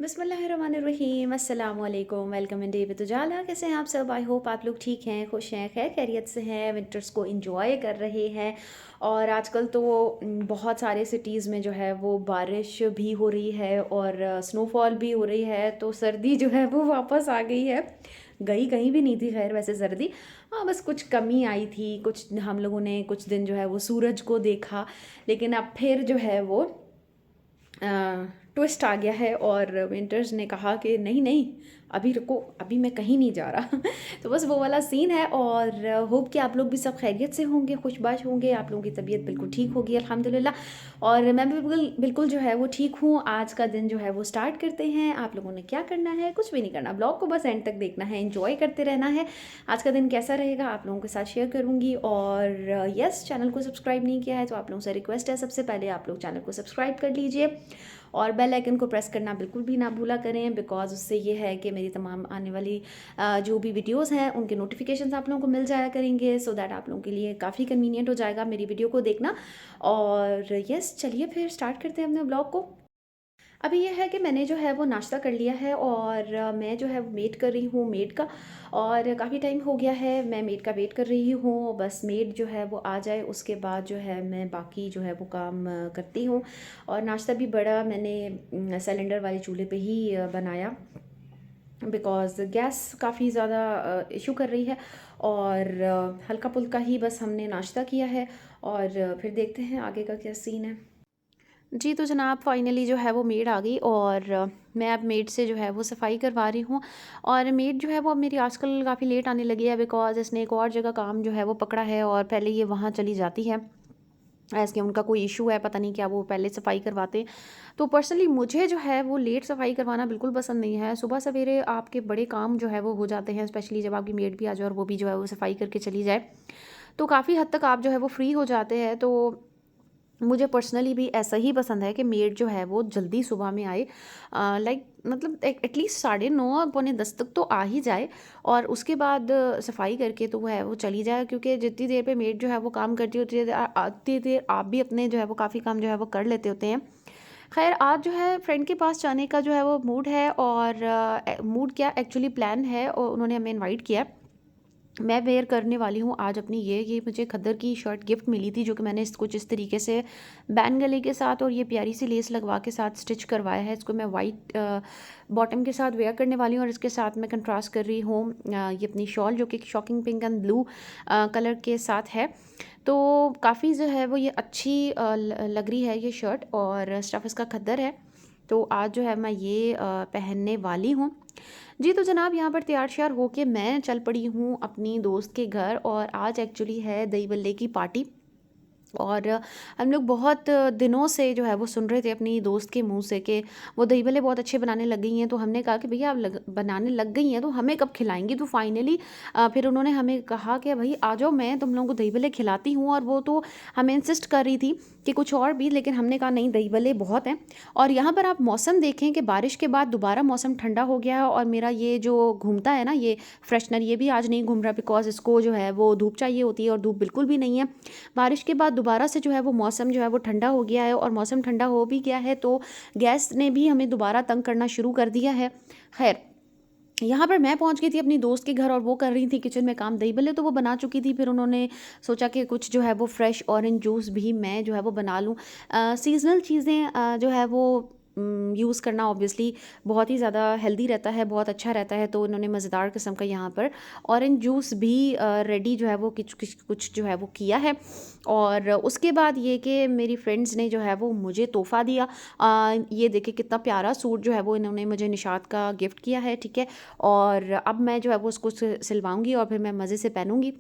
बिस्मिल्लाहिर्रहमानिर्रहीम अस्सलाम वालेकुम। वेलकम इन डे विद उजाला। कैसे हैं आप सब? आई होप आप लोग ठीक हैं, खुश हैं, खैर खैरियत से हैं, विंटर्स को इंजॉय कर रहे हैं। और आजकल तो बहुत सारे सिटीज़ में जो है वो बारिश भी हो रही है और स्नोफॉल भी हो रही है, तो सर्दी जो है वो वापस आ गई है। गई कहीं भी नहीं थी खैर वैसे सर्दी। हाँ, बस कुछ कमी आई थी, कुछ हम लोगों ने कुछ दिन जो है वो सूरज को देखा, लेकिन अब फिर जो है वो ट्विस्ट आ गया है और विंटर्स ने कहा कि नहीं नहीं, अभी रुको, अभी मैं कहीं नहीं जा रहा। तो बस वो वाला सीन है। और होप कि आप लोग भी सब खैरियत से होंगे, खुशबाश होंगे, आप लोगों की तबीयत बिल्कुल ठीक होगी अल्हम्दुलिल्लाह। और मैं भी बिल्कुल बिल्कुल जो है वो ठीक हूँ। आज का दिन जो है वो स्टार्ट करते हैं। आप लोगों ने क्या करना है? कुछ भी नहीं करना, ब्लॉग को बस एंड तक देखना है, एंजॉय करते रहना है। आज का दिन कैसा रहेगा आप लोगों के साथ शेयर करूँगी। और यस, चैनल को सब्सक्राइब नहीं किया है तो आप लोगों से रिक्वेस्ट है, सबसे पहले आप लोग चैनल को सब्सक्राइब कर लीजिए और बेल आइकन को प्रेस करना बिल्कुल भी ना भूला करें, बिकॉज उससे ये है कि मेरी तमाम आने वाली जो भी वीडियोस हैं उनके नोटिफिकेशंस आप लोगों को मिल जाया करेंगे, सो दैट आप लोगों के लिए काफ़ी कन्वीनियंट हो जाएगा मेरी वीडियो को देखना। और यस, चलिए फिर स्टार्ट करते हैं अपने ब्लॉग को। अभी ये है कि मैंने जो है वो नाश्ता कर लिया है और मैं जो है वो वेट कर रही हूँ मेड का। और काफ़ी टाइम हो गया है, मैं मेड का वेट कर रही हूँ, बस मेड जो है वो आ जाए उसके बाद जो है मैं बाकी जो है वो काम करती हूँ। और नाश्ता भी बड़ा मैंने सिलेंडर वाले चूल्हे पे ही बनाया, बिकॉज़ गैस काफ़ी ज़्यादा इशू कर रही है। और हल्का फुल्का ही बस हमने नाश्ता किया है। और फिर देखते हैं आगे का क्या सीन है। जी, तो जनाब फाइनली जो है वो मेड आ गई और मैं अब मेड से जो है वो सफाई करवा रही हूँ। और मेड जो है वो अब मेरी आजकल काफ़ी लेट आने लगी है, बिकॉज़ इसने एक और जगह काम जो है वो पकड़ा है और पहले ये वहाँ चली जाती है। ऐसे कि उनका कोई इशू है, पता नहीं क्या, वो पहले सफाई करवाते हैं। तो पर्सनली मुझे जो है वो लेट सफाई करवाना बिल्कुल पसंद नहीं है। सुबह सवेरे आपके बड़े काम जो है वो हो जाते हैं, स्पेशली जब आपकी मेड भी आ जाए और वो भी जो है वो सफाई करके चली जाए, तो काफ़ी हद तक आप जो है वो फ्री हो जाते हैं। तो मुझे पर्सनली भी ऐसा ही पसंद है कि मेड जो है वो जल्दी सुबह में आए, लाइक मतलब एटलीस्ट 9:30 पौने 10 तक तो आ ही जाए। और उसके बाद सफाई करके तो वो है वो चली जाए, क्योंकि जितनी देर पे मेड जो है वो काम करती होती है उतनी देर आप भी अपने जो है वो काफ़ी काम जो है वो कर लेते होते हैं। खैर आज जो है फ्रेंड के पास जाने का जो है वो मूड है, और मूड क्या एक्चुअली प्लान है, और उन्होंने हमें इनवाइट किया है। मैं वेयर करने वाली हूँ आज अपनी ये मुझे खद्दर की शर्ट गिफ्ट मिली थी, जो कि मैंने कुछ इस तरीके से बैन गले के साथ और ये प्यारी सी लेस लगवा के साथ स्टिच करवाया है। इसको मैं वाइट बॉटम के साथ वेयर करने वाली हूँ और इसके साथ मैं कंट्रास्ट कर रही हूँ ये अपनी शॉल, जो कि shocking pink and blue colour के साथ है। तो काफ़ी जो है वो ये अच्छी लग रही है ये शर्ट, और स्टफ़ इसका खद्दर है। तो आज जो है मैं ये पहनने वाली हूँ। जी, तो जनाब यहाँ पर तैयार श्यार होके मैं चल पड़ी हूँ अपनी दोस्त के घर, और आज एक्चुअली है दही बल्ले की पार्टी। और हम लोग बहुत दिनों से जो है वो सुन रहे थे अपनी दोस्त के मुंह से कि वो दही भल्ले बहुत अच्छे बनाने लग गई हैं। तो हमने कहा कि भैया आप बनाने लग गई हैं तो हमें कब खिलाएंगी? तो फाइनली फिर उन्होंने हमें कहा कि भाई आ जाओ, मैं तुम लोगों को दही भल्ले खिलाती हूँ। और वो तो हमें इंसिस्ट कर रही थी कि कुछ और भी, लेकिन हमने कहा नहीं, दही भल्ले बहुत हैं। और यहाँ पर आप मौसम देखें कि बारिश के बाद दोबारा मौसम ठंडा हो गया है, और मेरा ये जो घूमता है ना ये फ्रेशनर, ये भी आज नहीं घूम रहा, बिकॉज इसको जो है वो धूप चाहिए होती है और धूप बिल्कुल भी नहीं है। बारिश के बाद दोबारा से जो है वो मौसम जो है वो ठंडा हो गया है, और मौसम ठंडा हो भी गया है तो गैस ने भी हमें दोबारा तंग करना शुरू कर दिया है। खैर, यहाँ पर मैं पहुँच गई थी अपनी दोस्त के घर और वो कर रही थी किचन में काम। दही भल्ले तो वो बना चुकी थी, फिर उन्होंने सोचा कि कुछ जो है वो फ्रेश ऑरेंज जूस भी मैं जो है वो बना लूँ। सीज़नल चीज़ें जो है वो यूज़ करना ऑब्वियसली बहुत ही ज़्यादा हेल्दी रहता है, बहुत अच्छा रहता है। तो उन्होंने मज़ेदार किस्म का यहाँ पर ऑरेंज जूस भी रेडी जो है वो कुछ कुछ कुछ जो है वो किया है। और उसके बाद ये कि मेरी फ्रेंड्स ने जो है वो मुझे तोहफ़ा दिया। ये देखिए कितना प्यारा सूट जो है वो इन्होंने मुझे निशात का गिफ्ट किया है, ठीक है। और अब मैं जो है वो उसको सिलवाऊंगी और फिर मैं मज़े से पहनूंगी।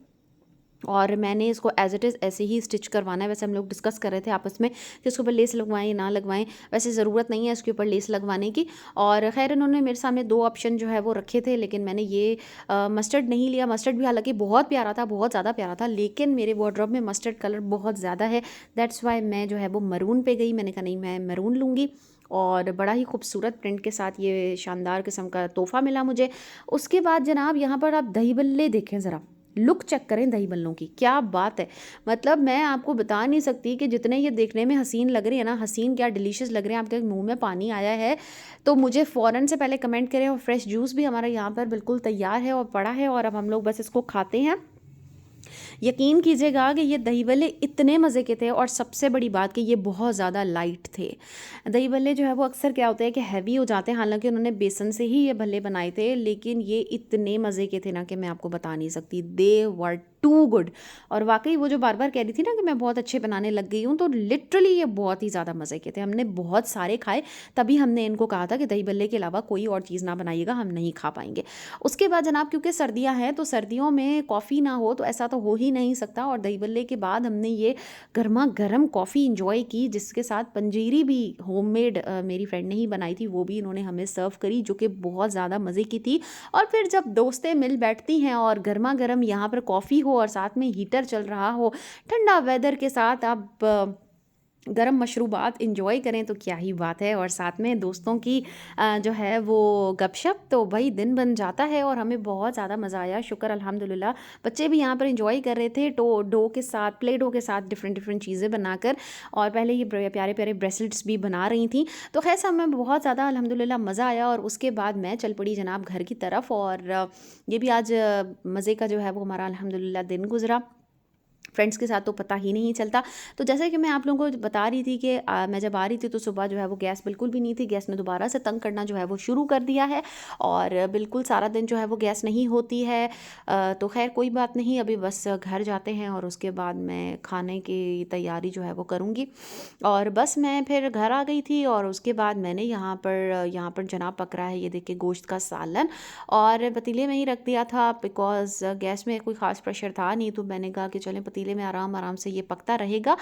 और मैंने इसको एज़ इट इज़ ऐसे ही स्टिच करवाना है। वैसे हम लोग डिस्कस कर रहे थे आपस में कि इसके ऊपर लेस लगवाएं या ना लगवाएं, वैसे ज़रूरत नहीं है इसके ऊपर लेस लगवाने की। और खैर इन्होंने मेरे सामने दो ऑप्शन जो है वो रखे थे, लेकिन मैंने ये मस्टर्ड नहीं लिया। मस्टर्ड भी हालांकि बहुत प्यारा था, बहुत ज़्यादा प्यारा था, लेकिन मेरे वार्डरोब में मस्टर्ड कलर बहुत ज़्यादा है। दैट्स वाई मैं जो है वो मरून पे गई। मैंने कहा नहीं, मैं मरून लूँगी। और बड़ा ही खूबसूरत प्रिंट के साथ ये शानदार किस्म का तोहफ़ा मिला मुझे। उसके बाद जनाब यहाँ पर आप दही बल्ले देखें ज़रा, लुक चेक करें दही बल्लों की, क्या बात है। मतलब मैं आपको बता नहीं सकती कि जितने ये देखने में हसीन लग रही है ना, हसीन क्या डिलीशियस लग रहे हैं, आपके मुंह में पानी आया है तो मुझे फ़ौरन से पहले कमेंट करें। और फ्रेश जूस भी हमारा यहाँ पर बिल्कुल तैयार है और पड़ा है, और अब हम लोग बस इसको खाते हैं। यकीन कीजिएगा कि ये दही बल्ले इतने मज़े के थे, और सबसे बड़ी बात कि ये बहुत ज़्यादा लाइट थे। दही बल्ले जो है वो अक्सर क्या होता है कि हैवी हो जाते हैं, हालांकि उन्होंने बेसन से ही ये भल्ले बनाए थे, लेकिन ये इतने मज़े के थे ना कि मैं आपको बता नहीं सकती। दे वर टू गुड। और वाकई वो जो बार बार कह रही थी ना कि मैं बहुत अच्छे बनाने लग गई हूँ, तो लिटरली ये बहुत ही ज़्यादा मज़े के थे। हमने बहुत सारे खाए, तभी हमने इनको कहा था कि दही बल्ले के अलावा कोई और चीज़ ना बनाइएगा, हम नहीं खा पाएंगे। उसके बाद जनाब, क्योंकि सर्दियां हैं तो सर्दियों में कॉफ़ी ना हो तो ऐसा तो हो ही नहीं सकता, और दही बल्ले के बाद हमने ये गर्मा गर्म कॉफ़ी इंजॉय की, जिसके साथ पंजीरी भी होममेड मेरी फ्रेंड ने ही बनाई थी, वो भी इन्होंने हमें सर्व करी, जो कि बहुत ज़्यादा मज़े की थी। और फिर जब दोस्तें मिल बैठती हैं और गर्मा गर्म यहाँ पर कॉफ़ी हो और साथ में हीटर चल रहा हो, ठंडा वेदर के साथ आप गरम मशरूबात इंजॉय करें तो क्या ही बात है। और साथ में दोस्तों की जो है वो गपशप, तो भाई दिन बन जाता है। और हमें बहुत ज़्यादा मज़ा आया, शुक्र अल्हम्दुलिल्लाह। बच्चे भी यहाँ पर इंजॉय कर रहे थे, डो के साथ, प्ले डो के साथ डिफरेंट डिफरेंट चीज़ें बनाकर, और पहले ये प्यारे प्यारे ब्रेसलेट्स भी बना रही थी। तो खैर सब में बहुत ज़्यादा अल्हम्दुलिल्लाह मज़ा आया। और उसके बाद मैं चल पड़ी जनाब घर की तरफ, और ये भी आज मज़े का जो है वो हमारा अल्हम्दुलिल्लाह दिन गुजरा। फ्रेंड्स के साथ तो पता ही नहीं चलता। तो जैसे कि मैं आप लोगों को बता रही थी कि मैं जब आ रही थी तो सुबह जो है वो गैस बिल्कुल भी नहीं थी। गैस ने दोबारा से तंग करना जो है वो शुरू कर दिया है, और बिल्कुल सारा दिन जो है वो गैस नहीं होती है। तो खैर कोई बात नहीं, अभी बस घर जाते हैं और उसके बाद मैं खाने की तैयारी जो है वो करूँगी। और बस मैं फिर घर आ गई थी, और उसके बाद मैंने यहाँ पर जनाब पक रहा है, ये देखिए गोश्त का सालन, और पतीले में ही रख दिया था बिकॉज़ गैस में कोई ख़ास प्रेशर था नहीं। तो मैंने कहा कि चलें पतीले में आराम आराम से ये पकता रहेगा।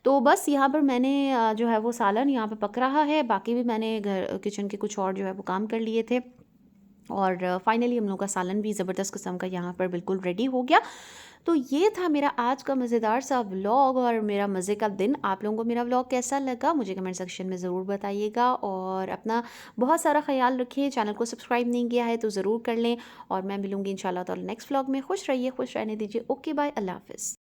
तो बस यहाँ पर मैंने जो है वो सालन यहाँ पे पक रहा है। बाकी भी मैंने घर किचन के कुछ और जो है वो काम कर लिए थे, और फाइनली हम लोग का सालन भी ज़बरदस्त किस्म का यहाँ पर बिल्कुल रेडी हो गया। तो ये था मेरा आज का मज़ेदार सा व्लॉग और मेरा मज़े का दिन। आप लोगों को मेरा व्लॉग कैसा लगा मुझे कमेंट सेक्शन में ज़रूर बताइएगा, और अपना बहुत सारा ख्याल रखिए। चैनल को सब्सक्राइब नहीं किया है तो ज़रूर कर लें, और मैं मिलूँगी इंशाल्लाह ताला नेक्स्ट व्लॉग में। खुश रहिए, खुश रहने दीजिए। ओके बाय, अल्लाह हाफ़िज़।